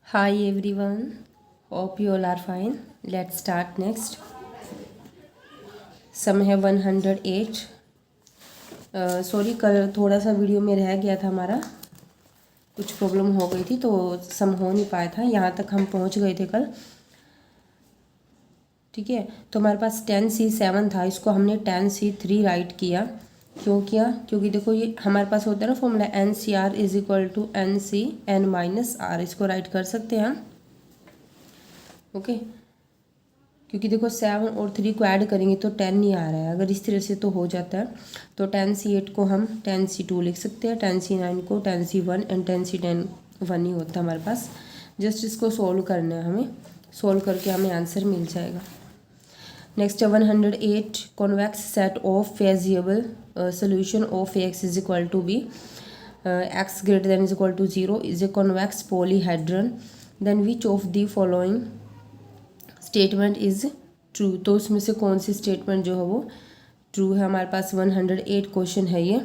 Hi everyone, hope you all are fine. Let's start next. Sum है 108. Sorry कल थोड़ा सा वीडियो में रह गया था हमारा, कुछ प्रॉब्लम हो गई थी तो सम हो नहीं पाया था। यहाँ तक हम पहुँच गए थे कल। ठीक है, तो हमारे पास 10C7 था, इसको हमने 10C3 राइट किया। क्यों किया? क्योंकि देखो ये हमारे पास होता है ना formula NCR is equal to NCN-R, इसको राइट कर सकते हैं हम। ओके, क्योंकि देखो 7 और 3 को ऐड करेंगे तो 10 नहीं आ रहा है। अगर इस तरह से तो हो जाता है, तो 10C8 को हम 10C2 लिख सकते हैं, 10C9 को 10C1 एंड 10C10 1 ही होता है हमारे पास। जस्ट इसको सोल्व करना है हमें, सोल्व करके हमें आंसर मिल जाएगा। नेक्स्ट है 108, convex set of feasible solution of X is equal to B, X greater than is equal to 0 is a convex polyhedron, then which of the following statement is true. तो उसमें से कौन सी statement जो है वो true है। हमारे पास 108 question है ये।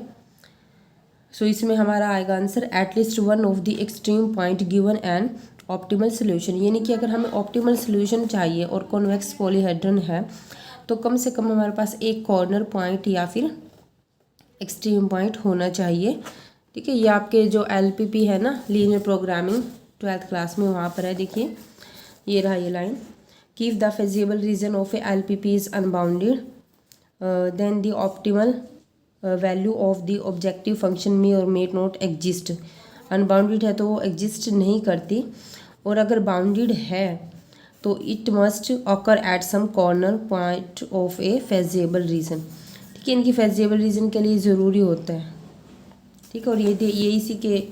सो इसमें हमारा आएगा answer at least one of the extreme point given an optimal solution, यानी कि अगर हमें ऑप्टिमल सोल्यूशन चाहिए और कॉन्वेक्स पॉलीहेड्रन है तो कम से कम हमारे पास एक कॉर्नर पॉइंट या फिर एक्सट्रीम पॉइंट होना चाहिए। ठीक है, ये आपके जो LPP है ना, लीनियर प्रोग्रामिंग 12th क्लास में, वहाँ पर है। देखिए ये रहा ये लाइन कि if the feasible region of a LPP is unbounded, then the optimal value of the objective function may or may not exist. Unbounded है तो वो एग्जिस्ट नहीं करती, और अगर बाउंडेड है तो it must occur at some corner point of a feasible region. ठीक है, इनकी फेजिएबल रीजन के लिए ज़रूरी होता है। ठीक है, और ये इसी के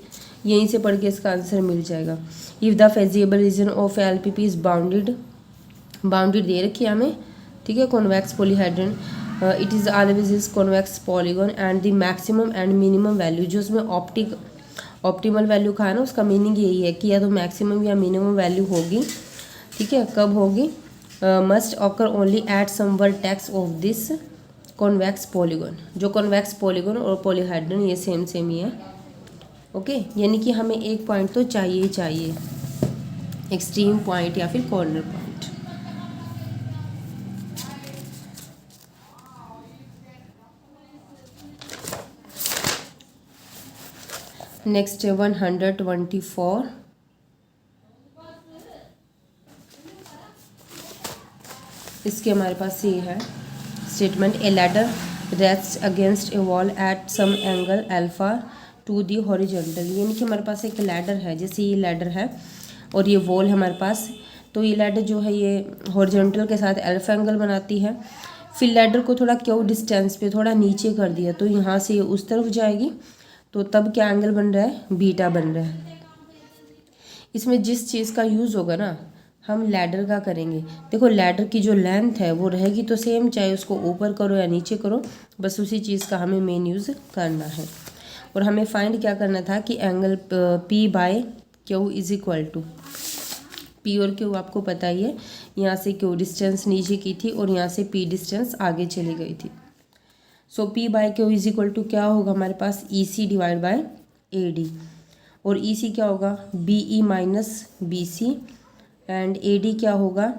यहीं से पढ़ के इसका आंसर मिल जाएगा। If the feasible region of LPP is bounded, bounded दे रखी है हमें। ठीक है, convex polyhedron, it is always is convex polygon and the maximum and minimum value, जो उसमें ऑप्टिमल वैल्यू का है ना, उसका मीनिंग यही है कि या तो मैक्सिमम या मिनिमम वैल्यू होगी। ठीक है, कब होगी? Must occur only at some vertex of this convex polygon. जो कॉन्वेक्स पॉलीगॉन और पॉलीहेड्रन ये सेम ही है। ओके, यानी कि हमें एक पॉइंट तो चाहिए ही चाहिए, एक्सट्रीम पॉइंट या फिर कॉर्नर पॉइंट। नेक्स्ट है 124, इसके हमारे पास ये है statement, a ladder rest against a wall at some angle alpha to the horizontal. यानी कि हमारे पास एक लैडर है, जैसे ये लैडर है और ये वॉल है हमारे पास, तो ये लैडर जो है ये हॉरिजॉन्टल के साथ अल्फा एंगल बनाती है। फिर लैडर को थोड़ा क्यों डिस्टेंस पे थोड़ा नीचे कर दिया, तो यहाँ से ये उस तरफ जाएगी, तो तब क्या एंगल बन रहा है? बीटा बन रहा है। इसमें जिस चीज़ का यूज़ होगा ना, हम लैडर का करेंगे। देखो लैडर की जो लेंथ है वो रहेगी तो सेम, चाहे उसको ऊपर करो या नीचे करो, बस उसी चीज़ का हमें मेन यूज़ करना है। और हमें फाइंड क्या करना था कि angle P/Q is equal to, P और Q आपको पता ही है, यहाँ से Q डिस्टेंस नीचे की थी और यहाँ से P डिस्टेंस आगे चली गई थी। सो P/Q इज इक्वल टू क्या होगा हमारे पास? EC डिवाइड बाय AD, और EC क्या होगा? BE minus BC, and AD क्या होगा?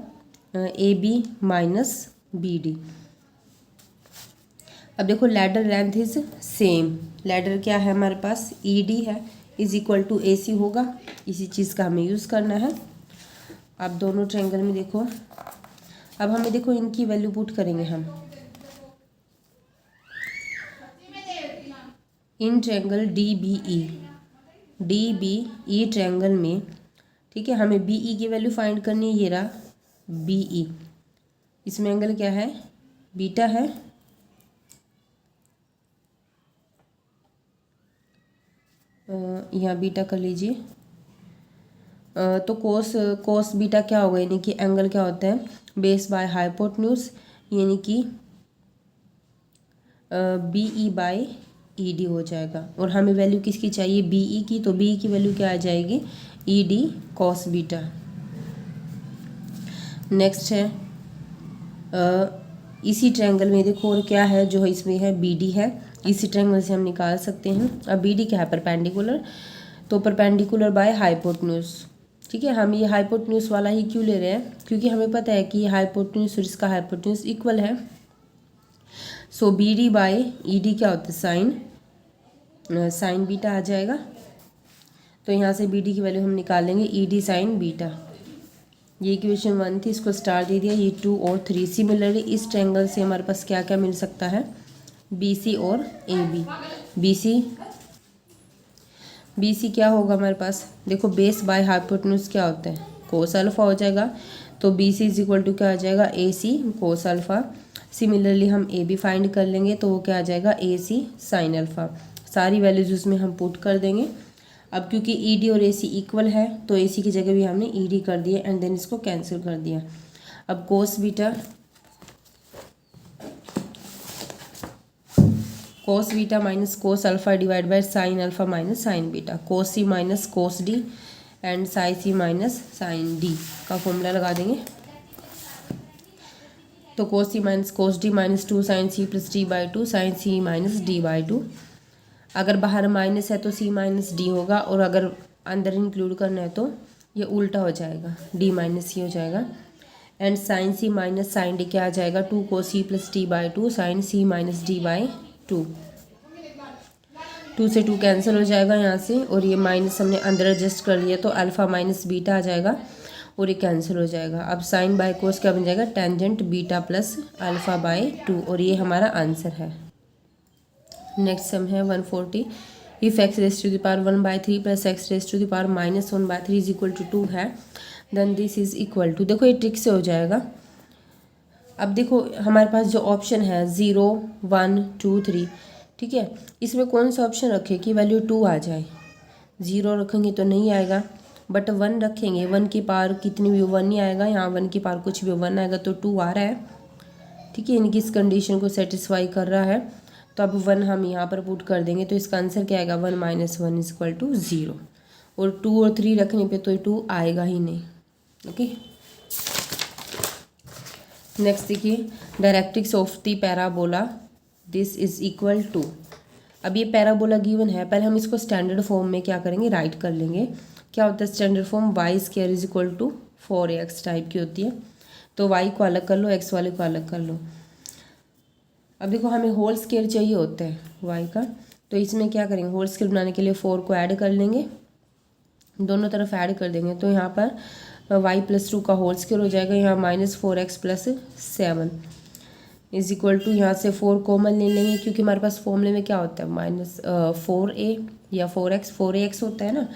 AB minus BD। अब देखो ladder length is same, ladder क्या है हमारे पास? ED है, इज इक्वल टू AC होगा, इसी चीज़ का हमें यूज़ करना है। अब दोनों ट्रायंगल में देखो, अब हमें देखो इनकी वैल्यू पुट करेंगे हम इन ट्रायंगल DBE ट्रायंगल में। ठीक है, हमें BE की वैल्यू फाइंड करनी है, ये रहा BE। इसमें एंगल क्या है? बीटा है। यहाँ बीटा कर लीजिए। तो कोस बीटा क्या होगा, यानी कि एंगल क्या होता है? बेस बाय हाइपोटेन्यूज, यानी कि BE बाय ED हो जाएगा। और हमें वैल्यू किसकी चाहिए? BE की, तो BE की वैल्यू क्या आ जाएगी? ED cos beta. नेक्स्ट है इसी ट्रायंगल में देखो और क्या है जो इसमें है? BD है, इसी ट्रायंगल से हम निकाल सकते हैं। अब BD क्या है? परपेंडिकुलर, तो परपेंडिकुलर बाय हाइपोटेन्यूज, ठीक है, हम ये हाइपोटेन्यूज वाला ही क्यों ले रहे हैं, क्योंकि हमें पता है कि ये हाइपोटेन्यूज और इसका हाइपोटेन्यूज इक्वल है। So B D by E D क्या होता है, साइन बीटा आ जाएगा। तो यहाँ से बी डी की वैल्यू हम निकालेंगे ई डी साइन बीटा। ये इक्वेशन 1 थी, इसको स्टार दे दिया, ये 2 और 3। सिमिलरली इस ट्रायंगल से हमारे पास क्या क्या मिल सकता है, बी सी और ए बी। बी सी क्या होगा हमारे पास, देखो बेस बाय हाइपोटेन्यूज क्या होता है, कोस अल्फा हो जाएगा। तो B C is equal to क्या आ जाएगा, ए सी कोस अल्फा। सिमिलरली हम ए बी फाइंड कर लेंगे, तो वो क्या आ जाएगा, ए सी साइन अल्फा। सारी वैल्यूज उसमें हम पुट कर देंगे। अब क्योंकि ई डी और ए सी इक्वल है, तो ए सी की जगह भी हमने ई डी कर दिया एंड देन इसको कैंसिल कर दिया। अब cos beta minus cos alpha divide by sine alpha minus sine beta. Cos C minus cos D and sine C minus sine D का फॉर्मूला लगा देंगे। तो cos C minus cos D minus 2 sine C plus D by 2 sine C minus D by 2। अगर बाहर minus है तो सी minus D होगा, और अगर अंदर इंक्लूड करना है तो ये उल्टा हो जाएगा, डी माइनस सी हो जाएगा। And sine C minus sine D क्या आ जाएगा, 2 को C plus D by 2 sine C minus D by 2। 2 से 2 कैंसिल हो जाएगा यहाँ से, और ये माइनस हमने अंदर एडजस्ट कर लिया, तो अल्फ़ा माइनस बीटा आ जाएगा और ये कैंसिल हो जाएगा। अब साइन बाय कोस क्या बन जाएगा, tangent beta plus alpha by 2, और ये हमारा आंसर है। नेक्स्ट सम है 140। If x raise to the power 1/3 plus x raise to the power -1/3 is equal to 2 है, then this is equal to, देखो ये ट्रिक से हो जाएगा। अब देखो हमारे पास जो ऑप्शन है 0 1 2 3, ठीक है, इसमें कौन सा ऑप्शन रखें कि वैल्यू 2 आ जाए। 0 रखेंगे तो नहीं आएगा, बट 1 रखेंगे, 1 की पावर कितनी भी 1 नहीं आएगा, यहाँ 1 की पावर कुछ भी 1 आएगा, तो 2 आ रहा है। ठीक है, इनकी इस कंडीशन को सेटिस्फाई कर रहा है। तो अब 1 हम यहाँ पर पुट कर देंगे, तो इसका आंसर क्या आएगा, 1 - 1 इज इक्वल टू 0। और 2 और 3 रखने पे तो 2 आएगा ही नहीं। ओके, नेक्स्ट देखिए, directrix of the parabola this is equal to. अब ये पैराबोला गिवन है, पहले हम इसको स्टैंडर्ड फॉर्म में क्या करेंगे, राइट कर लेंगे। क्या होता है standard form, y² is equal to 4ax type की होती है। तो y को अलग कर लो, x वाले को अलग कर लो। अब देखो हमें होल स्केयर चाहिए होता है y का, तो इसमें क्या करेंगे, होल स्केयर बनाने के लिए 4 को ऐड कर लेंगे, दोनों तरफ ऐड कर देंगे। तो यहाँ पर y + 2 का होल स्केयर हो जाएगा, यहाँ -4x + 7 इज इक्वल टू, यहाँ से 4 कॉमन ले लेंगे, क्योंकि हमारे पास फॉर्मूले में क्या होता है -4a या 4ax होता है ना।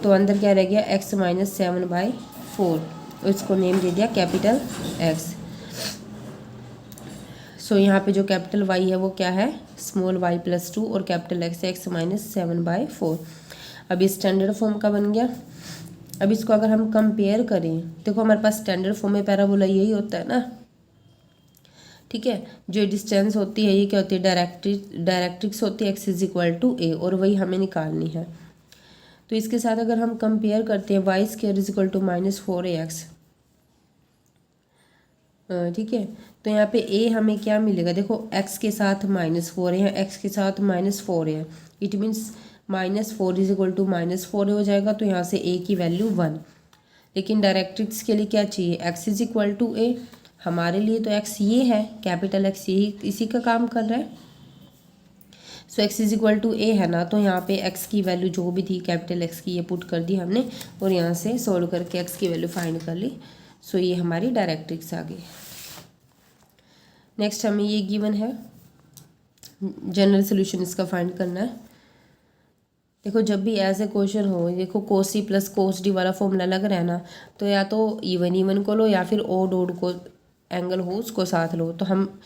तो अंदर क्या रह गया, x - 7/4, इसको नेम दे दिया कैपिटल X। सो यहाँ पे जो कैपिटल Y है वो क्या है, स्मॉल y + 2, और कैपिटल X x - 7/4। अब ये स्टैंडर्ड फॉर्म का बन गया। अब इसको अगर हम कंपेयर करें, देखो हमारे पास स्टैंडर्ड फॉर्म में पैराबोला यही होता है ना। ठीक है, जो डिस्टेंस होती है ये क्या होती है, डायरेक्ट्रिक्स होती है, x is equal to a, और वही हमें निकालनी है। तो इसके साथ अगर हम कंपेयर करते हैं, y² is equal to -4ax, ठीक है, तो यहाँ पे a हमें क्या मिलेगा, देखो x के साथ -4 है, x के साथ -4 है, it means -4 is equal to -4 हो जाएगा। तो यहाँ से a की वैल्यू 1। लेकिन डायरेक्ट्रिक्स के लिए क्या चाहिए, x is equal to a। हमारे लिए तो x ये है, कैपिटल X यही इसी का काम कर रहा है। So x is equal to a है ना, तो यहाँ पे x की वैल्यू जो भी थी कैपिटल X की ये पुट कर दी हमने, और यहाँ से सोल्व करके x की वैल्यू फाइंड कर ली। सो ये हमारी डायरेक्ट्रिक्स आ गई। नेक्स्ट हमें ये गिवन है, जनरल सोल्यूशन इसका फाइंड करना है। देखो जब भी ऐसे क्वेश्चन हो, देखो cos c + cos d वाला फॉर्मूला लग रहा है ना, तो या तो इवन को लो या फिर ओड को एंगल हो उसको साथ लो। तो हम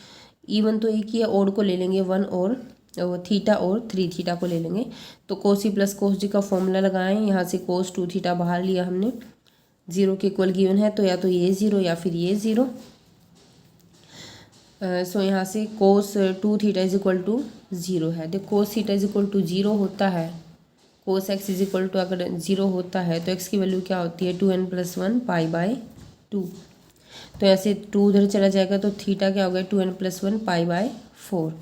इवन तो एक ही है, ओड को ले लेंगे 1 और थीटा और 3 थीटा को ले लेंगे। तो cos c + cos d का फॉर्मूला लगाएं, यहाँ से cos 2 थीटा बाहर लिया हमने, 0 के इक्वल गिवन है, तो या तो ये 0 या फिर ये 0। सो यहाँ से cos 2 theta is equal to 0 है। देखो cos theta is equal to 0 होता है, cos x is equal to अगर 0 होता है तो x की वैल्यू क्या होती है, 2n + 1 π/2। तो ऐसे 2 उधर चला जाएगा, तो थीटा क्या हो गया, 2n + 1 π/4।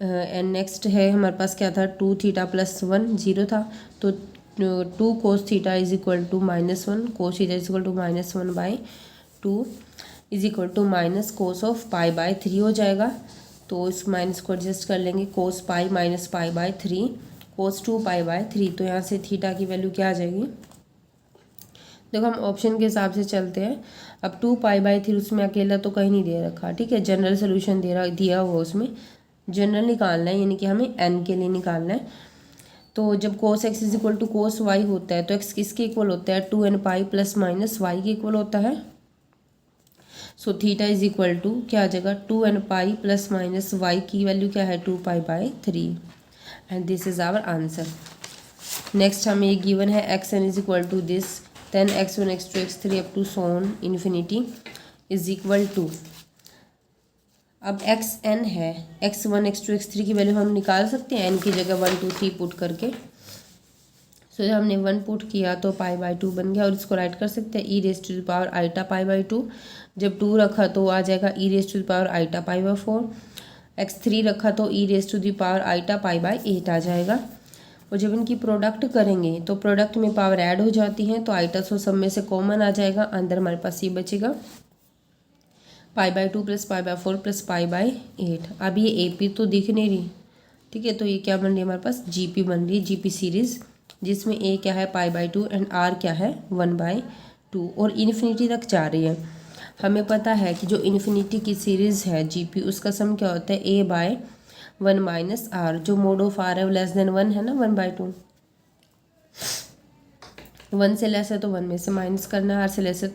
एंड नेक्स्ट है हमारे पास क्या था, 2 थीटा प्लस 1 0 था, तो 2 cos theta is equal to -1, cos theta is equal to -1/2 is equal to minus cos of π/3 हो जाएगा। तो इस माइनस को एडजस्ट कर लेंगे, कोस पाई माइनस π/3 कोस 2 π/3। तो यहाँ से थीटा की वैल्यू क्या आ जाएगी, देखो हम ऑप्शन के हिसाब से चलते हैं। अब 2 π/3 उसमें अकेला तो कहीं नहीं दे रखा, ठीक है, जनरल सोल्यूशन दिया हुआ उसमें जनरल निकालना है, यानी कि हमें n के लिए निकालना है। तो जब cos x is equal to cos y होता है तो x किसके इक्वल होता है, 2nπ प्लस माइनस वाई के इक्वल होता है। So theta is equal to क्या आ जाएगा, 2nπ प्लस माइनस वाई की वैल्यू क्या है 2π/3 and this is our answer. Next हमें ये गिवन है xn is equal to this, then x1 x2 x3 up to soon infinity is equal to, अब xn है, x1 x2 x3 की value हम निकाल सकते हैं n की जगह 1 2 3 पुट करके। सो जब हमने 1 पुट किया तो π/2 बन गया, और इसको राइट कर सकते हैं e⁻∗ π/2। जब 2 रखा तो आ जाएगा e⁻∗ π/4, x3 रखा तो e⁻∗ π/8 आ जाएगा। और जब इनकी प्रोडक्ट करेंगे तो प्रोडक्ट में पावर ऐड हो जाती हैं, तो आइटा सो सब में से कॉमन आ जाएगा, अंदर हमारे पास ये बचेगा π/2 प्लस π/4 प्लस π/8। अब ये AP तो दिख नहीं रही, ठीक है, तो ये क्या बन रही है हमारे पास, GP बन रही है, GP सीरीज़, जिसमें A क्या है π/2 एंड R क्या है 1/2, और इन्फिनिटी तक जा रही है। हमें पता है कि जो इन्फिनिटी की सीरीज़ है GP, उसका सम क्या होता है A/1 माइनस R, जो मोड ऑफ R है वो लेस देन 1 है ना, 1/2। 1 से लेस है तो 1 में से माइनस करना है, R से लेस है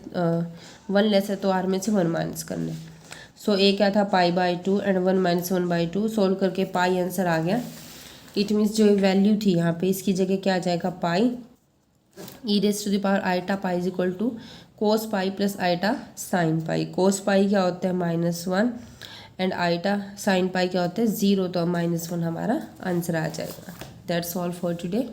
1 लेस है तो R में से 1 माइनस करना है। सो A क्या था π/2 एंड 1 माइनस 1/2, सोल्व करके पाई आंसर आ गया। इट मीन्स जो वैल्यू थी यहाँ पे, इसकी जगह क्या आ जाएगा pi e⁻∗ pi is equal to cos pi plus iota sine pi. Cos pi क्या होता है -1 एंड आइटा साइन पाई क्या होता है 0, तो -1 हमारा आंसर आ जाएगा। That's all for today.